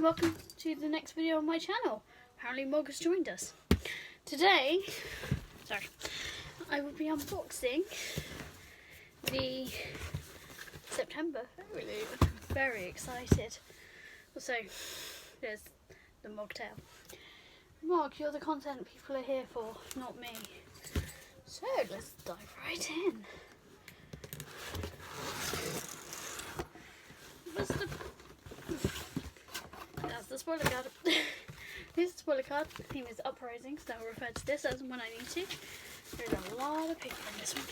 welcome to the next video on my channel. Apparently Mog has joined us. Today, I will be unboxing the September Fairyloot. Very excited. So, there's the Mog tail. Mog, you're the content people are here for, not me. So, let's dive right in. That's the spoiler card. Here's the spoiler card. The theme is Uprising, so I'll refer to this as when I need to. There's a lot of paper in this one.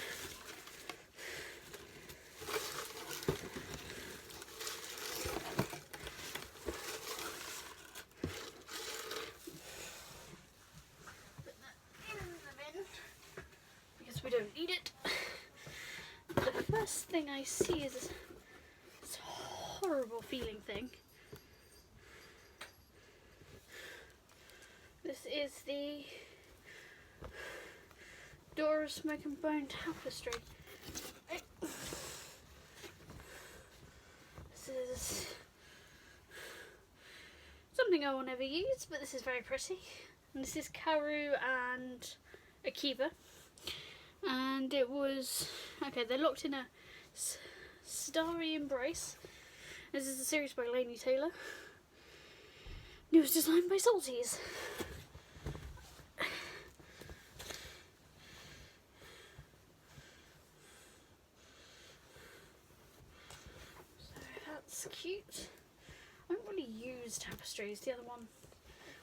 Put that in the bin because we don't need it. The first thing I see is this horrible feeling thing. This is the Door of Smoke and Bone tapestry. This is something I will never use, but this is very pretty. And this is Karu and Akiva. And it was, okay, they're locked in a starry embrace. This is a series by Laini Taylor. It was designed by Salties. So that's cute. I don't really use tapestries. The other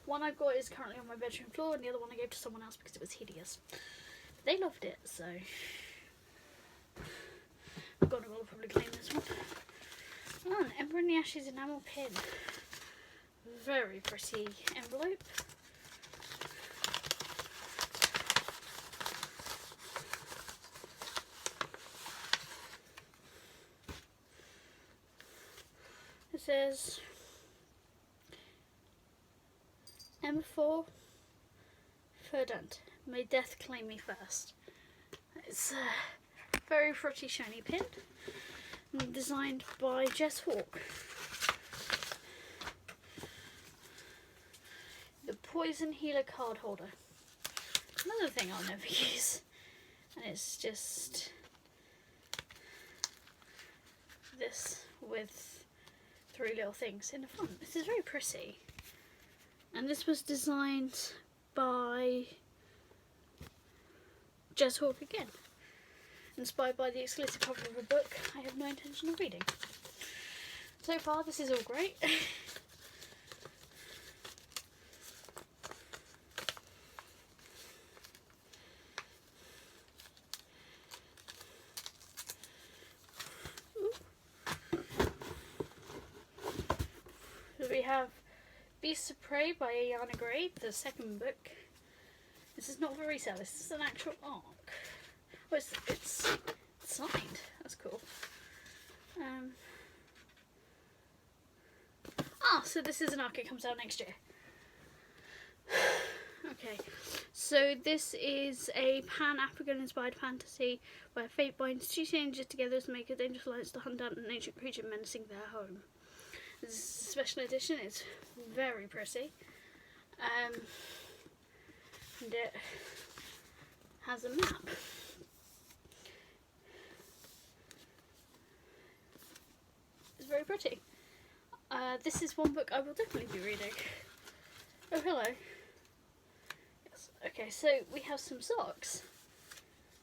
one I've got is currently on my bedroom floor, and the other one I gave to someone else because it was hideous. But they loved it, so God, I will probably claim this one. Oh, an Ember in the Ashes enamel pin. Very pretty envelope. It says M4 Verdant. May death claim me first. It's a very pretty shiny pin, designed by Jess Hawke. The Poison Healer card holder. Another thing I'll never use. And it's just this with three little things in the front. This is very pretty. And this was designed by Jess Hawke again. Inspired by the exclusive cover of a book I have no intention of reading. So far this is all great. We have Beasts of Prey by Ayana Gray, the second book. This is not for resale, this is an actual arc. Oh, it's signed, that's cool. So this is an arc, it comes out next year. Okay, so this is a Pan-African inspired fantasy where fate binds two strangers together to make a dangerous alliance to hunt down an ancient creature menacing their home. This is a special edition, it's very pretty. And it has a map. It's very pretty. This is one book I will definitely be reading. Oh, hello. Yes. Okay, so we have some socks.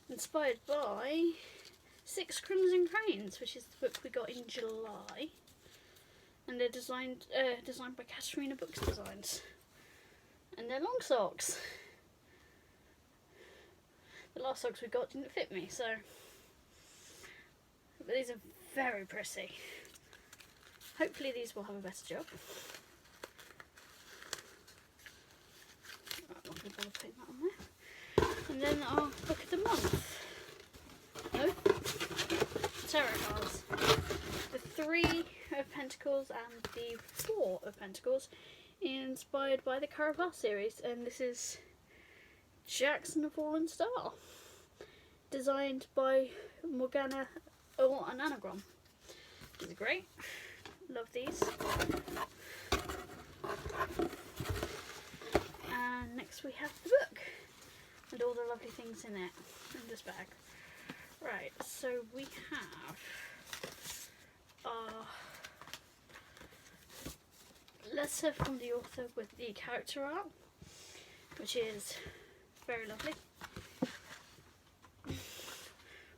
Inspired by Six Crimson Cranes, which is the book we got in July. And they're designed by Katarina Books Designs. And they're long socks. The last socks we got didn't fit me, so. But these are very pretty. Hopefully these will have a better job. Right, I'm not going to bother putting that on there. And then our book of the month. No? Tarot cards. The Three of Pentacles and the Four of Pentacles, inspired by the Caraval series, and this is Jackson the Fallen Star, designed by Morgana an anagram. These are great. Love these. next we have the book and all the lovely things in it, in this bag. Right, so we have letter from the author with the character art, which is very lovely.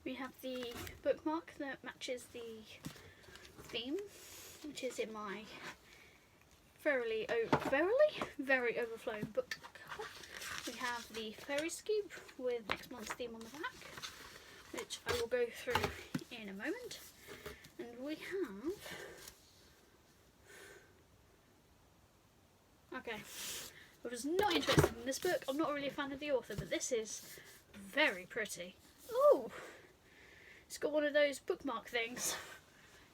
We have the bookmark that matches the theme, which is in my very overflowing book cover. We have the fairy scoop with next month's theme on the back, which I will go through in a moment. And we have... Okay, I was not interested in this book. I'm not really a fan of the author, but this is very pretty. Oh! It's got one of those bookmark things.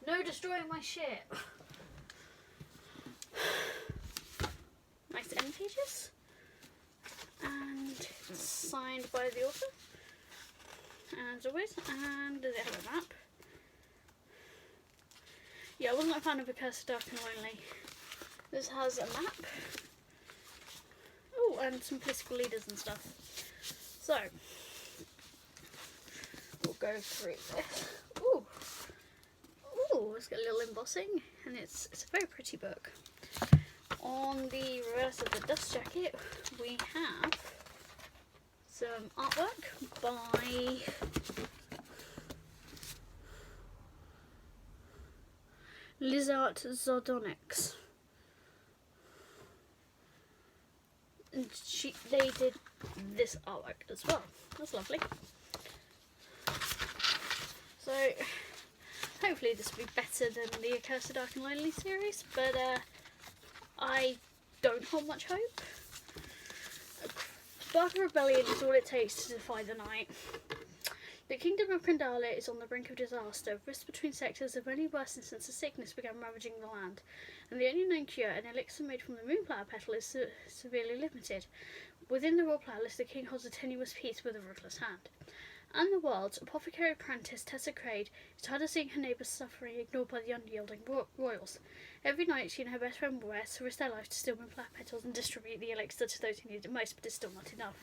No destroying my shit. Nice end pages. And it's signed by the author, as always. And does it have a map? Yeah, I wasn't a fan of A Curse of Dark and Lonely. This has a map. Oh, and some political leaders and stuff. So, we'll go through this. Ooh, ooh, it's got a little embossing, and it's a very pretty book. On the reverse of the dust jacket, we have some artwork by Lizart Zardonix. And they did this artwork as well. That's lovely. So hopefully this will be better than the A Curse of Dark and Lonely series, but I don't hold much hope. A spark of rebellion is all it takes to defy the night. The kingdom of Kandala is on the brink of disaster. Rifts between sectors have only worsened since a sickness began ravaging the land, and the only known cure, an elixir made from the moonflower petal, is severely limited. Within the royal palace, the king holds a tenuous peace with a ruthless hand. And the world's apothecary apprentice, Tessa Craig, is tired of seeing her neighbours suffering, ignored by the unyielding royals. Every night she and her best friend Wes risk their lives to steal moonflower petals and distribute the elixir to those who need it most, but it's still not enough.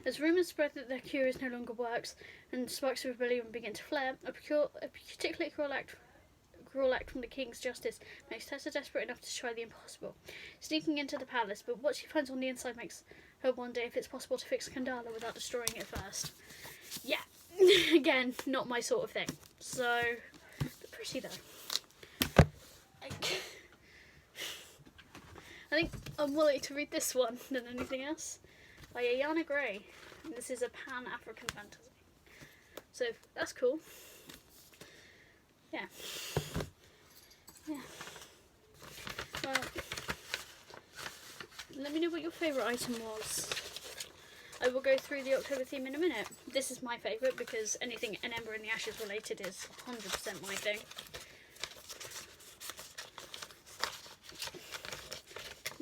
As rumours spread that their cure no longer works, and sparks of rebellion begin to flare, a particularly cruel act from the king's justice makes Tessa desperate enough to try the impossible, sneaking into the palace, but what she finds on the inside makes her wonder if it's possible to fix Kandala without destroying it first. Yeah, again, not my sort of thing. So, but pretty though. I think I'm willing to read this one than anything else. By Ayana Gray. And this is a Pan-African fantasy. So that's cool. Yeah. Yeah. Well, let me know what your favourite item was. I will go through the October theme in a minute. This is my favourite because anything An Ember in the Ashes related is 100% my thing.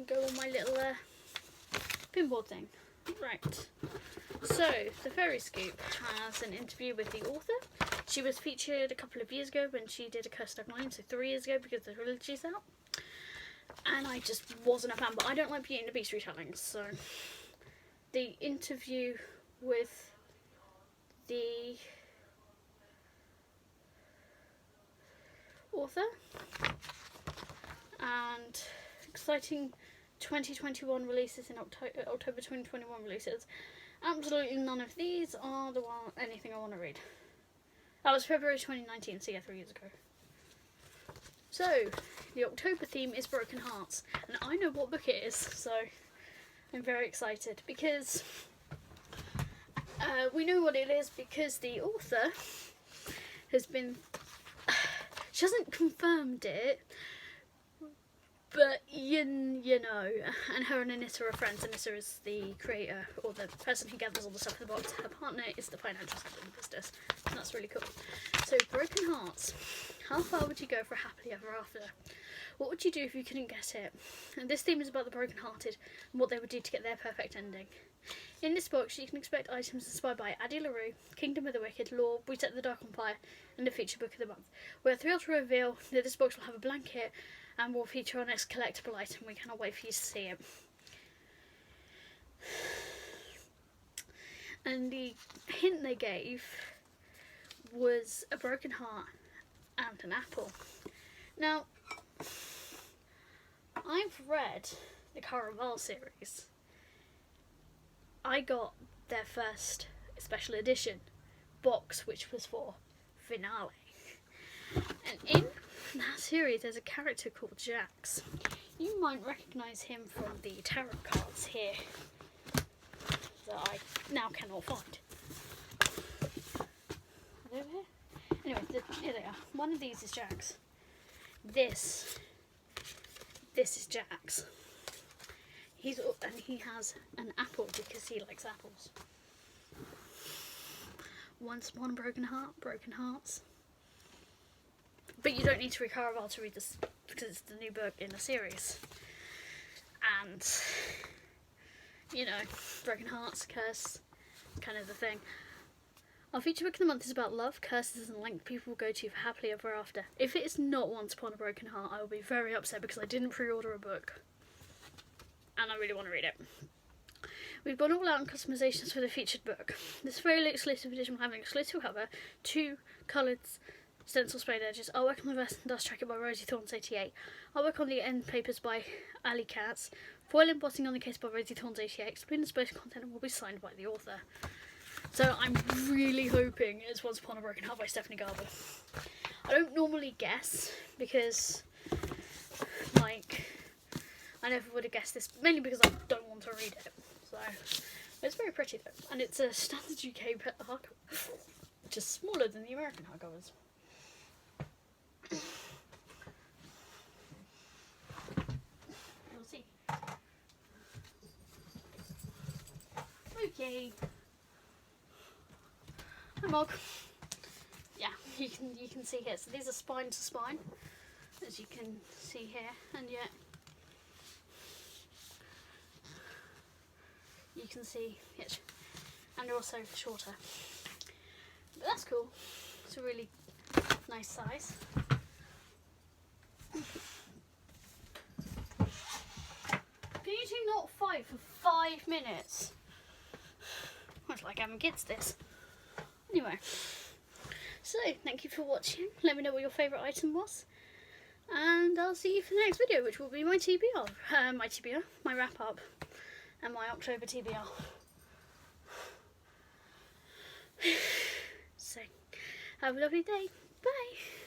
Go on my little pinboard thing. Right, so the Fairy Scoop has an interview with the author. She was featured a couple of years ago when she did A Curse of Dark and Lonely, so 3 years ago because the trilogy's out. And I just wasn't a fan, but I don't like Beauty and the Beast retellings, so the interview with the author and exciting 2021 releases in October 2021 releases. Absolutely none of these are anything I want to read. That was February 2019, so yeah, 3 years ago. So, the October theme is Broken Hearts, and I know what book it is, so I'm very excited because we know what it is because the author has been... She hasn't confirmed it, but you know, and her and Anissa are friends. Anissa is the creator, or the person who gathers all the stuff in the box. Her partner is the financial side of the business, and that's really cool. So, Broken Hearts. How far would you go for a happily ever after? What would you do if you couldn't get it? And this theme is about the broken-hearted and what they would do to get their perfect ending. In this box, you can expect items inspired by Addie LaRue, Kingdom of the Wicked, Lore, We Set the Dark on Fire, and the feature book of the month. We're thrilled to reveal that this box will have a blanket and will feature our next collectible item. We cannot wait for you to see it. And the hint they gave was a broken heart and an apple. Now, I've read the Caraval series. I got their first special edition box, which was for Finale. And in that series, there's a character called Jax. You might recognise him from the tarot cards here that I now cannot find. Are they over here? Anyway, here they are. One of these is Jax. This is Jax. And he has an apple because he likes apples. Once upon a broken heart, broken hearts. But you don't need to read Caraval to read this because it's the new book in the series. And, you know, broken hearts, curse, kind of the thing. Our feature book of the month is about love, curses, and length people will go to for happily ever after. If it is not Once Upon a Broken Heart, I will be very upset because I didn't pre-order a book. And I really want to read it. We've gone all out on customizations for the featured book. This very exclusive edition will have an exclusive cover, 2 coloured stencil sprayed edges. I'll work on the vest and dust jacket by Rosie Thorns 88. I'll work on the end papers by Ali Katz. Foil embossing on the case by Rosie Thorns 88. Explain the space content will be signed by the author. So I'm really hoping it's Once Upon a Broken Heart by Stephanie Garber. I don't normally guess because, like, I never would have guessed this, mainly because I don't want to read it. So, but it's very pretty though, and it's a standard UK hardcover, which is smaller than the American hardcovers. We'll see. Okay. Hi Mog. Yeah, you can see here. So these are spine to spine, as you can see here, and yet you can see it, and they're also shorter. But that's cool. It's a really nice size. Can you two not fight for 5 minutes? Much like having kids this. Anyway, so thank you for watching. Let me know what your favourite item was, and I'll see you for the next video, which will be my TBR, my wrap up, and my October TBR. So, have a lovely day. Bye.